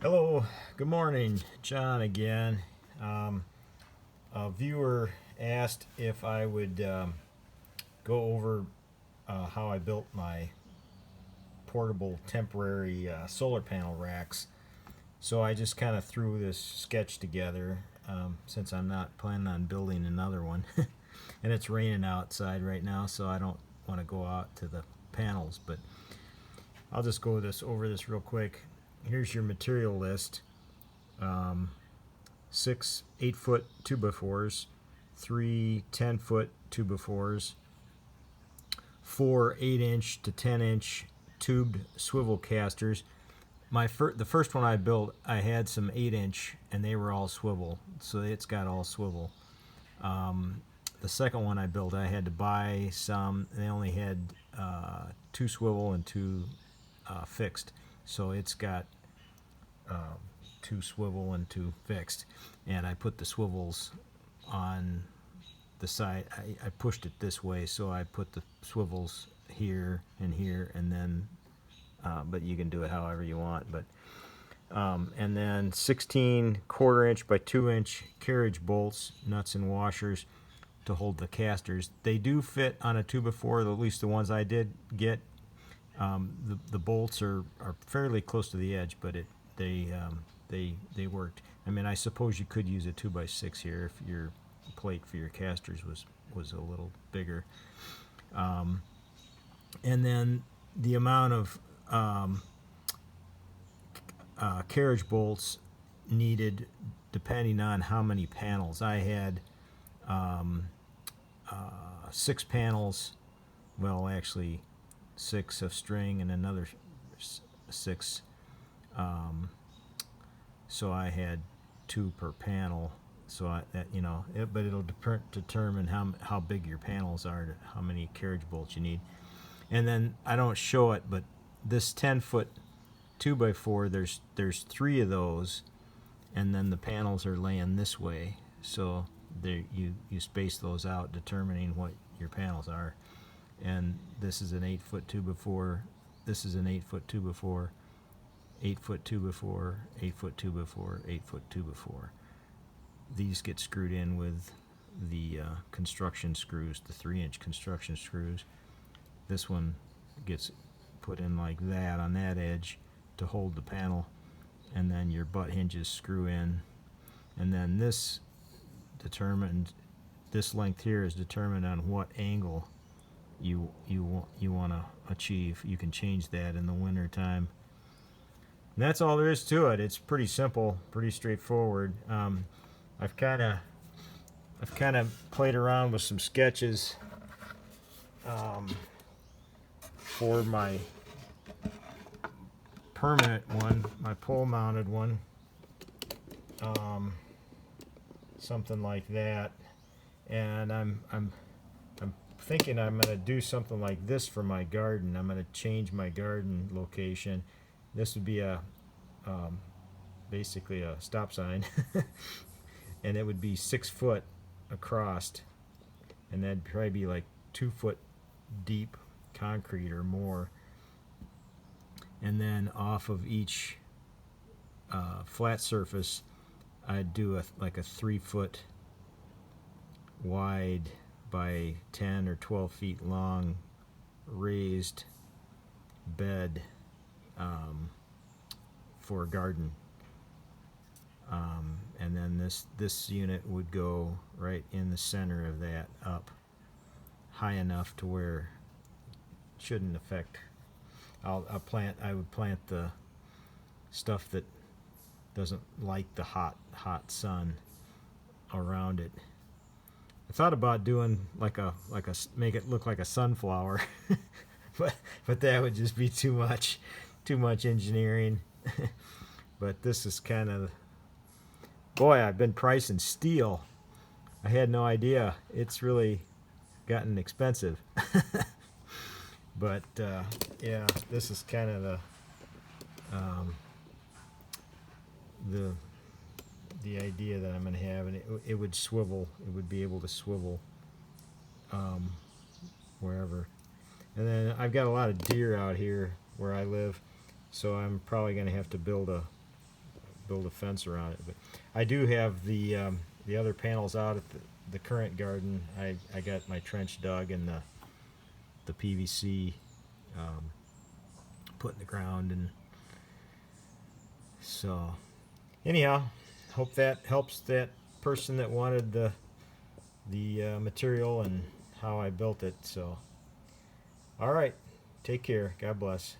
Hello, good morning, John again. Um, a viewer asked if I would go over how I built my portable temporary solar panel racks. So I just kind of threw this sketch together since I'm not planning on building another one. And it's raining outside right now, so I don't want to go out to the panels, but I'll just go over this real quick. Here's your material list. Um, Six 8-foot 2x4s, three 10-foot 2x4s, four 8-inch to 10-inch tubed swivel casters. The first one I built, I had some 8-inch and they were all swivel, so it's got all swivel. The second one I built, I had to buy some. They only had two swivel and two fixed, so it's got two swivel and two fixed. And I put the swivels on the side. I pushed it this way, so I put the swivels here, and then, but you can do it however you want. But and then 16 1/4 inch by 2-inch carriage bolts, nuts and washers to hold the casters. They do fit on a 2x4, at least the ones I did get. The bolts are fairly close to the edge, but they worked. I mean, I suppose you could use a 2x6 here if your plate for your casters was a little bigger. And then the amount of carriage bolts needed depending on how many panels. I had 6 panels, well, actually 6 of string and another 6, so I had 2 per panel. So but it'll determine how big your panels are, how many carriage bolts you need. And then I don't show it, but this 10-foot 2x4, there's 3 of those, and then the panels are laying this way, so you space those out, determining what your panels are. And this is an 8-foot 2x4. This is an 8-foot 2x4. 8-foot 2x4. 8-foot 2x4. 8-foot 2x4. These get screwed in with the construction screws, the 3-inch construction screws. This one gets put in like that on that edge to hold the panel, and then your butt hinges screw in, and then this length here is determined on what angle you want to achieve. You can change that in the winter time. And that's all there is to it. It's pretty simple, pretty straightforward. I've kind of played around with some sketches for my permanent one, my pole mounted one, something like that. And I'm thinking I'm going to do something like this for my garden. I'm going to change my garden location. This would be basically a stop sign, and it would be 6 foot across, and that'd probably be like 2 foot deep concrete or more. And then off of each flat surface, I'd do like a 3 foot wide by 10 or 12 feet long raised bed for a garden. And then this unit would go right in the center of that, up high enough to where it shouldn't affect. I would plant the stuff that doesn't like the hot sun around it. I thought about doing make it look like a sunflower, but that would just be too much engineering. But this is kind of, boy, I've been pricing steel. I had no idea. It's really gotten expensive. But yeah, this is kind of the idea that I'm going to have, and it would swivel. It would be able to swivel wherever. And then I've got a lot of deer out here where I live, so I'm probably going to have to build a build a fence around it. But I do have the other panels out at the current garden. I got my trench dug and the PVC put in the ground, and so anyhow, hope that helps that person that wanted the material and how I built it. So all right, take care, God bless.